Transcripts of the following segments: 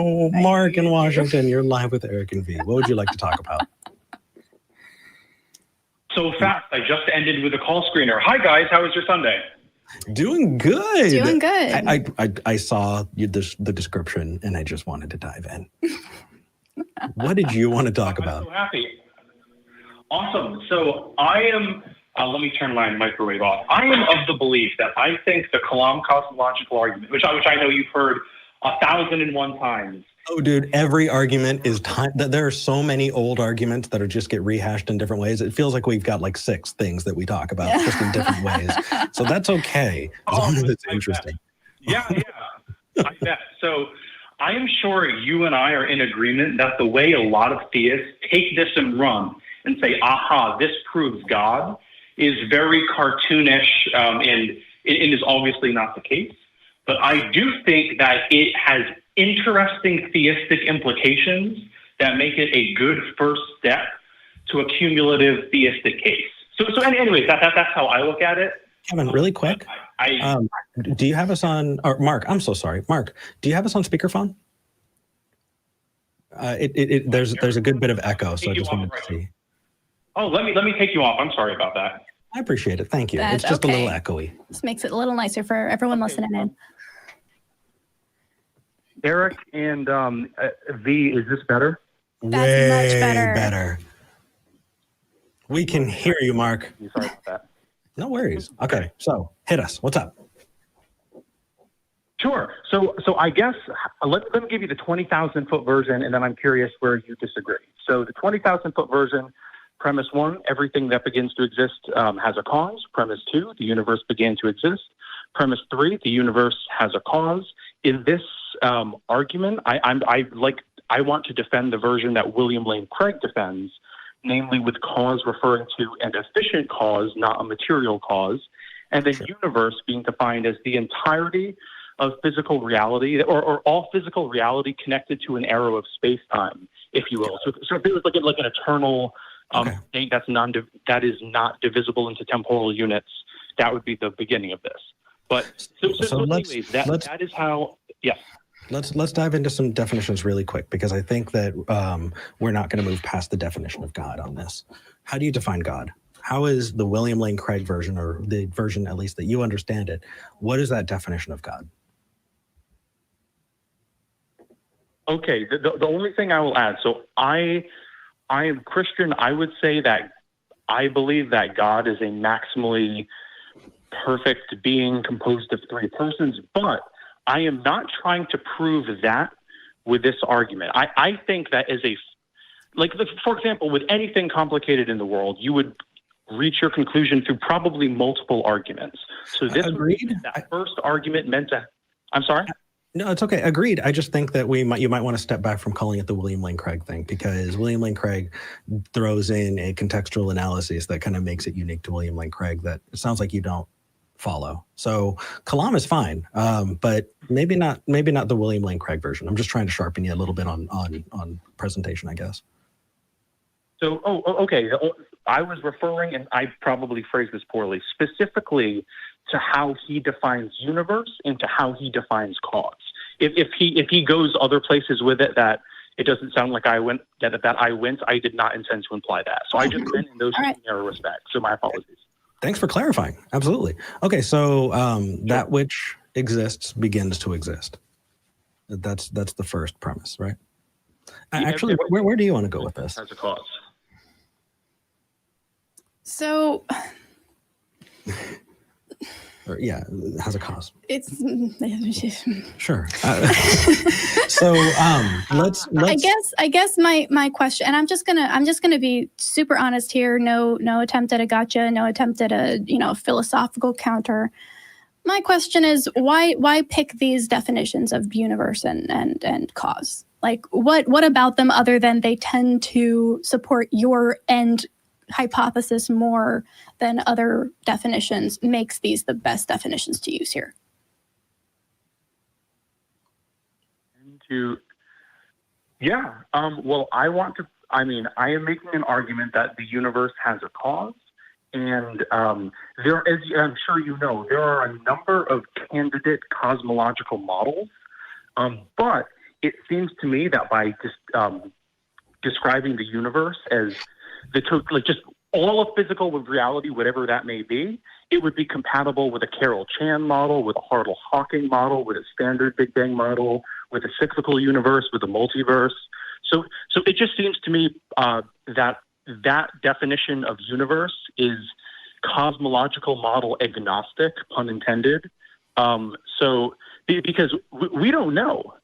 Oh, Mark in Washington, you're live with Eric and V. What would you like to talk about? So fast, I just ended with a call screener. Hi guys, how was your Sunday? Doing good. Doing good. I saw the description and I just wanted to dive in. What did you want to talk about? I'm so happy. Awesome. So I am, let me turn my microwave off. I am of the belief that I think the Kalam cosmological argument, which I know you've heard 1,001 times. Oh, dude, every argument is time. There are so many old arguments that are just get rehashed in different ways. It feels like we've got like 6 things that we talk about just in different ways. So that's okay, as long as it's interesting. Yeah, I bet. So I am sure you and I are in agreement that the way a lot of theists take this and run and say, aha, this proves God, is very cartoonish, and it is obviously not the case. But I do think that it has interesting theistic implications that make it a good first step to a cumulative theistic case. So anyways, that's how I look at it. Kevin, really quick, do you have us on, or Mark, I'm so sorry. Mark, do you have us on speakerphone? There's a good bit of echo, so I just wanted to see. Oh, let me take you off. I'm sorry about that. I appreciate it. Thank you. That's it's just okay. a little echoey. This makes it a little nicer for everyone listening in. Eric and V, is this better? That's much better. Better. We can hear you, Mark. Sorry about that. No worries. Okay, so hit us. What's up? Sure. So I guess let me give you the 20,000-foot version, and then I'm curious where you disagree. So the 20,000-foot version, premise 1, everything that begins to exist has a cause. Premise 2, the universe began to exist. Premise 3, the universe has a cause. In this argument, I want to defend the version that William Lane Craig defends, namely with cause referring to an efficient cause, not a material cause, and then universe being defined as the entirety of physical reality, or all physical reality connected to an arrow of space-time, if you will. So if it was like an eternal thing that is not divisible into temporal units, that would be the beginning of this. But so anyways, that is how. Yeah. Let's dive into some definitions really quick, because I think that we're not going to move past the definition of God on this. How do you define God? How is the William Lane Craig version, or the version at least that you understand it, what is that definition of God? Okay, the only thing I will add, so I am Christian. I would say that I believe that God is a maximally perfect being composed of 3 persons, but I am not trying to prove that with this argument. I think that for example, with anything complicated in the world, you would reach your conclusion through probably multiple arguments. So this that first argument meant to, I'm sorry? No, it's okay. Agreed. I just think that you might want to step back from calling it the William Lane Craig thing, because William Lane Craig throws in a contextual analysis that kind of makes it unique to William Lane Craig that it sounds like you don't follow. So Kalam is fine, but maybe not the William Lane Craig version. I'm just trying to sharpen you a little bit on presentation, I guess. So, okay. I was referring, and I probably phrased this poorly, specifically to how he defines universe and to how he defines cause. If he goes other places with it that it doesn't sound like I went, I did not intend to imply that. So I just meant in those narrow respects. So my apologies. Thanks for clarifying. Absolutely. Okay, so that which exists begins to exist. That's the first premise, right? Actually, where do you want to go with this? As a cause. So, has a cause. It's sure. So let's. I guess my question, and I'm just gonna be super honest here. No attempt at a gotcha. No attempt at a philosophical counter. My question is why pick these definitions of universe and cause? Like what about them, other than they tend to support your end hypothesis more than other definitions, makes these the best definitions to use here? Well, I am making an argument that the universe has a cause, and there, as I'm sure you know, there are a number of candidate cosmological models, but it seems to me that by describing the universe as like just all of physical reality, whatever that may be, it would be compatible with a Carol Chan model, with a Hartle Hawking model, with a standard Big Bang model, with a cyclical universe, with a multiverse. So it just seems to me that definition of universe is cosmological model agnostic, pun intended. So because we don't know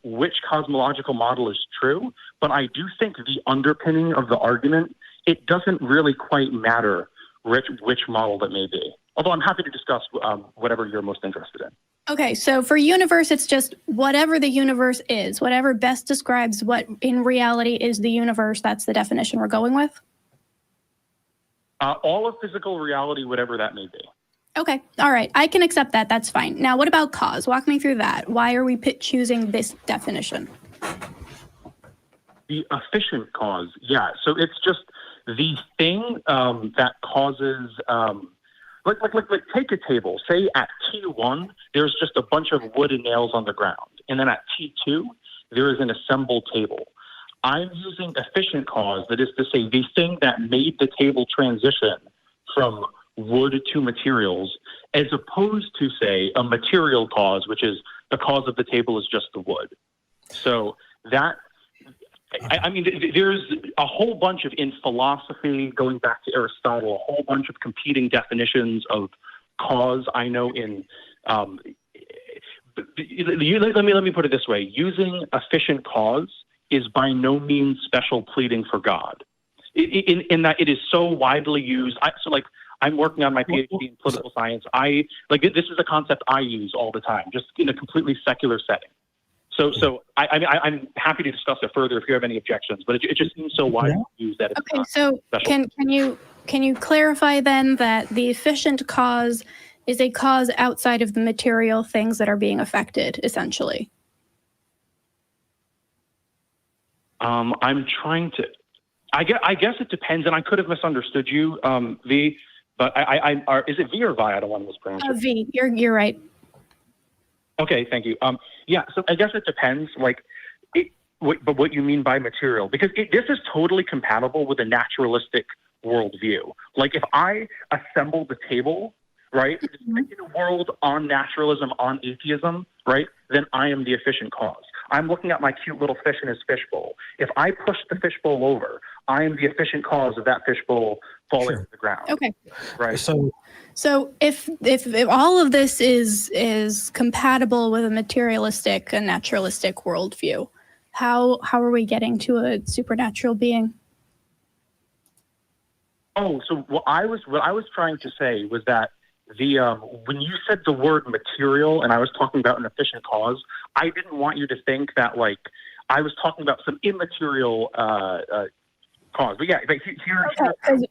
which cosmological model is true, but I do think the underpinning of the argument, it doesn't really quite matter which model that may be. Although I'm happy to discuss whatever you're most interested in. Okay, so for universe, it's just whatever the universe is, whatever best describes what in reality is the universe, that's the definition we're going with? All of physical reality, whatever that may be. Okay, all right, I can accept that, that's fine. Now, what about cause? Walk me through that. Why are we choosing this definition? The efficient cause, yeah. So it's just the thing that causes, like take a table. Say at T1, there's just a bunch of wood and nails on the ground. And then at T2, there is an assembled table. I'm using efficient cause, that is to say, the thing that made the table transition from wood to materials, as opposed to, say, a material cause, which is the cause of the table is just the wood. So that, I mean, there's a whole bunch of, in philosophy, going back to Aristotle, a whole bunch of competing definitions of cause. I know in, let me put it this way. Using efficient cause is by no means special pleading for God. In that it is so widely used. I'm working on my PhD in political science. This is a concept I use all the time, just in a completely secular setting. So I'm happy to discuss it further if you have any objections, but it just seems so widely used that it's okay. Not So special. can you clarify then that the efficient cause is a cause outside of the material things that are being affected, essentially? I'm trying to. I guess it depends, and I could have misunderstood you, V. But is it V or Vi? I don't want to mispronounce it. V. You're right. Okay, thank you. Yeah, so I guess it depends, but what you mean by material, because this is totally compatible with a naturalistic worldview. Like if I assemble the table, right, in a world on naturalism, on atheism, right, then I am the efficient cause. I'm looking at my cute little fish in his fishbowl. If I push the fishbowl over, I am the efficient cause of that fishbowl falling to the ground. Okay. Right. So if all of this is compatible with a materialistic and naturalistic worldview, how are we getting to a supernatural being? Oh, so what I was trying to say was that when you said the word material and I was talking about an efficient cause, I didn't want you to think that I was talking about some immaterial cause. But yeah, here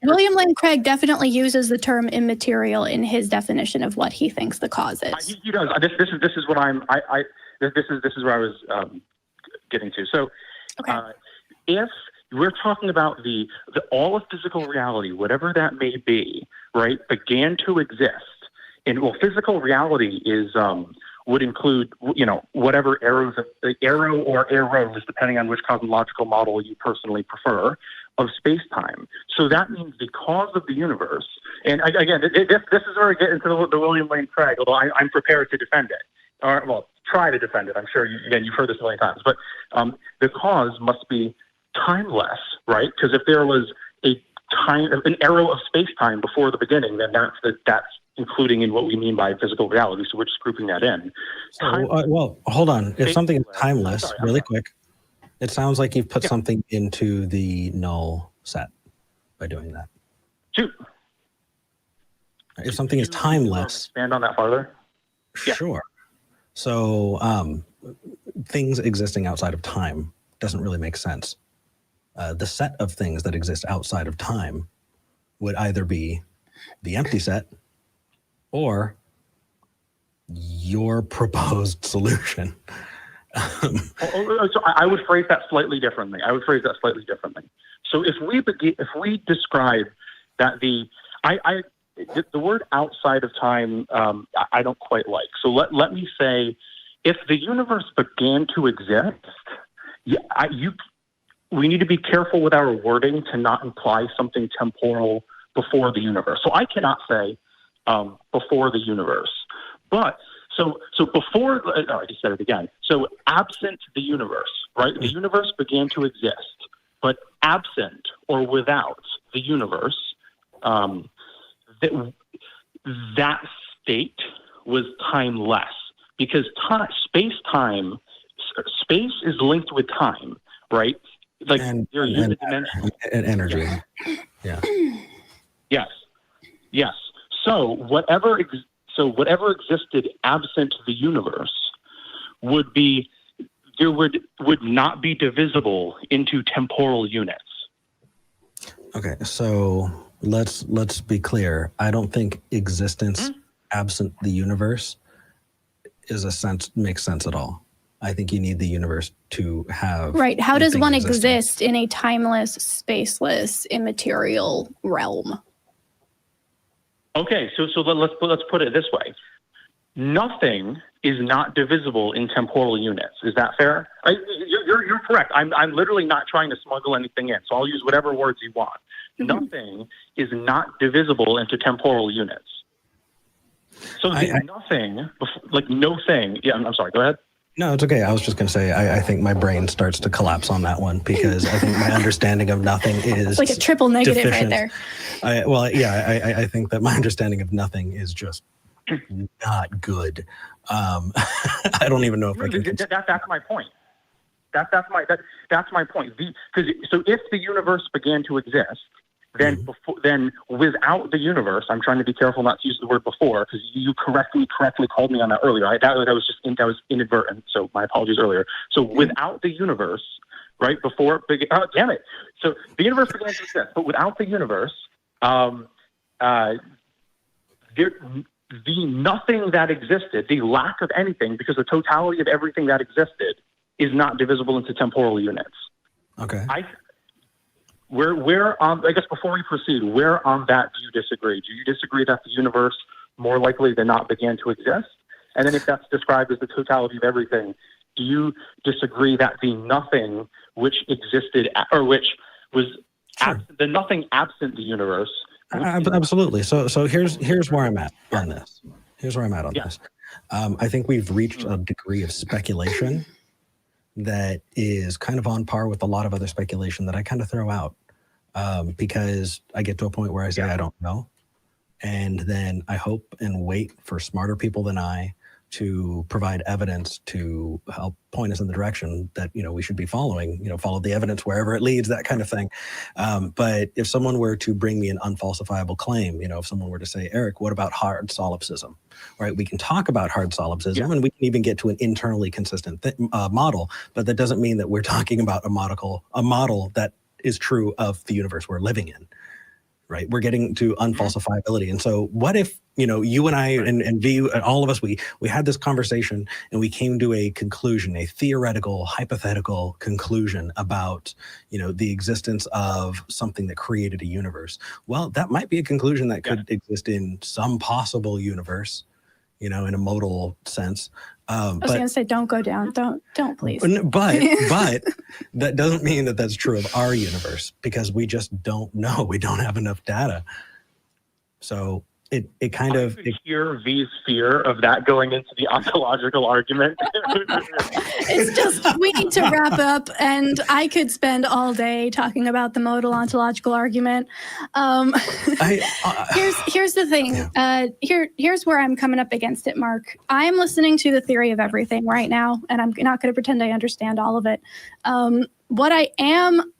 William Lane Craig definitely uses the term immaterial in his definition of what he thinks the cause is. He does. This is what this is where I was getting to. So, if we're talking about the all of physical reality, whatever that may be, right, began to exist, and physical reality is would include whatever arrow or arrows, depending on which cosmological model you personally prefer, of space-time. So that means the cause of the universe, and again, this is where we get into the William Lane Craig, although I'm prepared to defend it, or try to defend it. I'm sure you've heard this a million times, but the cause must be timeless, right? Because if there was an arrow of space-time before the beginning, then that's including in what we mean by physical reality. So we're just grouping that in. Well, hold on. If something is timeless, really quick, it sounds like you've put something into the null set by doing that. Shoot. If something is timeless, expand on that farther. Sure. So things existing outside of time doesn't really make sense. The set of things that exist outside of time would either be the empty set or your proposed solution. So I would phrase that slightly differently. So if we describe that the word outside of time, I don't quite like. So let me say if the universe began to exist, we need to be careful with our wording to not imply something temporal before the universe. So I cannot say before the universe, but so before. I just said it again. So absent the universe, right? The universe began to exist, but absent or without the universe, that state was timeless, because space is linked with time, right? Like there are unit dimensions and energy. Yeah. Yes. So whatever existed absent the universe would not be divisible into temporal units. Okay, so let's be clear. I don't think existence absent the universe makes sense at all. I think you need the universe to have. Right. How does one existence. exist in a timeless, spaceless, immaterial realm? Okay, so let's put it this way: nothing is not divisible in temporal units. Is that fair? You're correct. I'm literally not trying to smuggle anything in, so I'll use whatever words you want. Mm-hmm. Nothing is not divisible into temporal units. So nothing, like no thing. Yeah, I'm sorry. Go ahead. No, it's okay. I was just going to say, I think my brain starts to collapse on that one, because I think my understanding of nothing is it's like a triple negative deficient. right there. I think that my understanding of nothing is just not good. I don't even know if I can. That's my point. That's my point. So if the universe began to exist, then without the universe, I'm trying to be careful not to use the word before, because you correctly called me on that earlier. That was inadvertent. So my apologies earlier. So without the universe, right before, damn it. So the universe began to exist, but without the universe, the nothing that existed, the lack of anything, because the totality of everything that existed is not divisible into temporal units. Okay. Where I guess before we proceed, where on that do you disagree? Do you disagree that the universe more likely than not began to exist? And then if that's described as the totality of everything, do you disagree that the nothing which existed, or which was the nothing absent the universe? Absolutely. So here's where I'm at on this. Here's where I'm at on this. I think we've reached a degree of speculation that is kind of on par with a lot of other speculation that I kind of throw out, because I get to a point where I say I don't know, and then I hope and wait for smarter people than I to provide evidence to help point us in the direction that we should be following. Follow the evidence wherever it leads, that kind of thing. But if someone were to bring me an unfalsifiable claim, if someone were to say, Eric, what about hard solipsism? Right? We can talk about hard solipsism, and we can even get to an internally consistent model, but that doesn't mean that we're talking about a model that is true of the universe we're living in. Right? We're getting to unfalsifiability. And so what if, you and I and V, all of us, we had this conversation and we came to a conclusion, a theoretical, hypothetical conclusion about, the existence of something that created a universe. Well, that might be a conclusion that could exist in some possible universe, in a modal sense. I was going to say, don't go down. Don't please. But that doesn't mean that that's true of our universe, because we just don't know. We don't have enough data. So it kind of hear V's fear of that going into the ontological argument. It's just, we need to wrap up, and I could spend all day talking about the modal ontological argument. Here's the thing. Here's where I'm coming up against it, Mark. I'm listening to the theory of everything right now, and I'm not going to pretend I understand all of it. What I am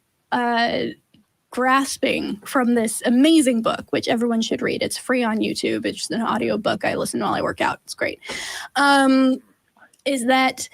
grasping from this amazing book, which everyone should read. It's free on YouTube. It's an audio book I listen while I work out. It's great. Is that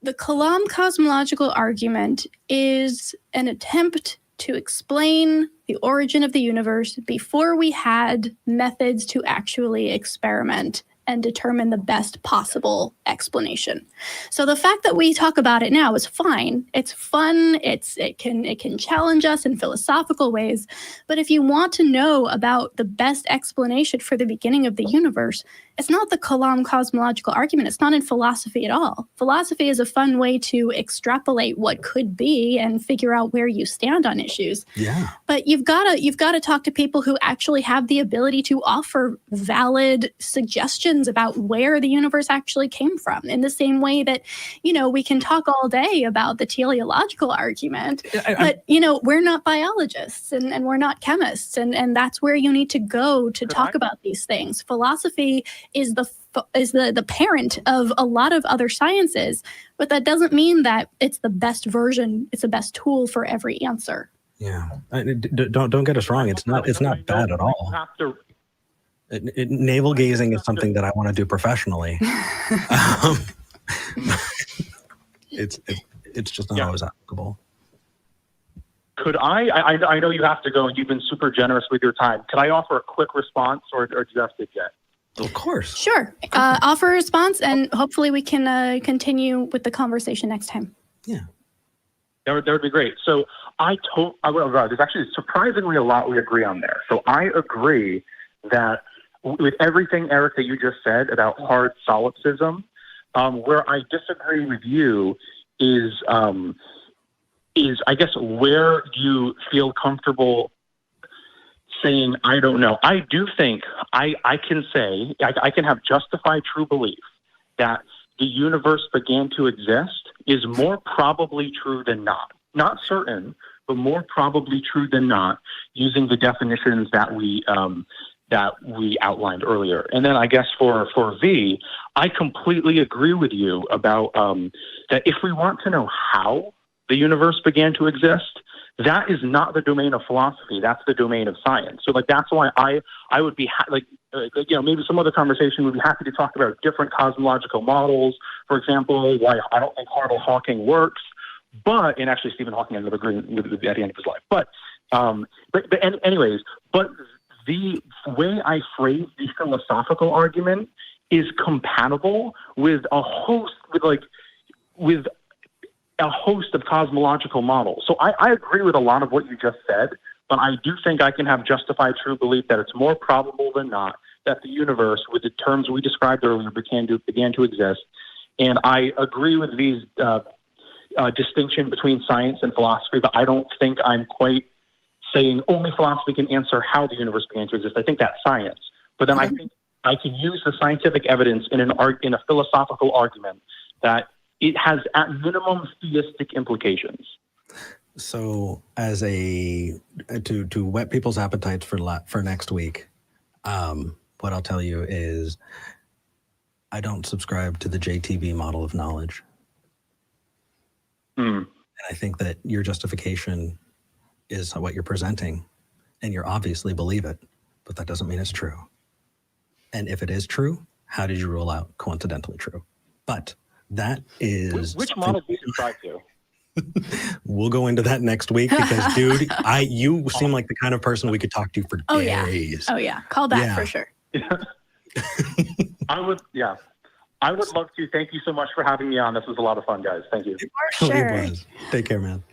the Kalam cosmological argument is an attempt to explain the origin of the universe before we had methods to actually experiment and determine the best possible explanation. So the fact that we talk about it now is fine. It's fun. It can challenge us in philosophical ways. But if you want to know about the best explanation for the beginning of the universe, it's not the Kalam cosmological argument. It's not in philosophy at all. Philosophy is a fun way to extrapolate what could be and figure out where you stand on issues. Yeah. But you've got to talk to people who actually have the ability to offer valid suggestions about where the universe actually came from. In the same way that, we can talk all day about the teleological argument, but we're not biologists and we're not chemists, and that's where you need to go to talk about these things. Philosophy is the parent of a lot of other sciences, but that doesn't mean that it's the best version, it's the best tool for every answer. Yeah, don't get us wrong. It's not bad at all. Navel gazing is something that I want to do professionally. It's just not always applicable. Could I know you have to go and you've been super generous with your time. Could I offer a quick response or do you have to get? Of course. Sure. Offer a response and hopefully we can continue with the conversation next time. Yeah. That would be great. So there's actually surprisingly a lot we agree on there. So I agree that with everything, Eric, that you just said about hard solipsism, where I disagree with you is I guess where you feel comfortable saying, I don't know. I do think I can say, I can have justified true belief that the universe began to exist is more probably true than not. Not certain, but more probably true than not, using the definitions that we outlined earlier. And then I guess for V, I completely agree with you about that if we want to know how the universe began to exist, that is not the domain of philosophy. That's the domain of science. So that's why I would be maybe some other conversation would be happy to talk about different cosmological models. For example, why I don't think Hardall Hawking works, and actually Stephen Hawking ended up agreeing with it at the end of his life. But the way I phrase the philosophical argument is compatible with a host of cosmological models. So I agree with a lot of what you just said, but I do think I can have justified true belief that it's more probable than not that the universe, with the terms we described earlier, began to exist. And I agree with these distinction between science and philosophy, but I don't think I'm quite saying only philosophy can answer how the universe began to exist. I think that's science. But then I think I can use the scientific evidence in a philosophical argument that it has at minimum theistic implications. So as to whet people's appetites for next week, what I'll tell you is I don't subscribe to the JTB model of knowledge. And I think that your justification is what you're presenting, and you obviously believe it, but that doesn't mean it's true. And if it is true, how did you rule out coincidentally true? But that is... Which model do you subscribe to? We'll go into that next week because, dude, you seem like the kind of person we could talk to for days. Oh, yeah. Call back for sure. I would love to. Thank you so much for having me on. This was a lot of fun, guys. Thank you. For sure. Take care, man.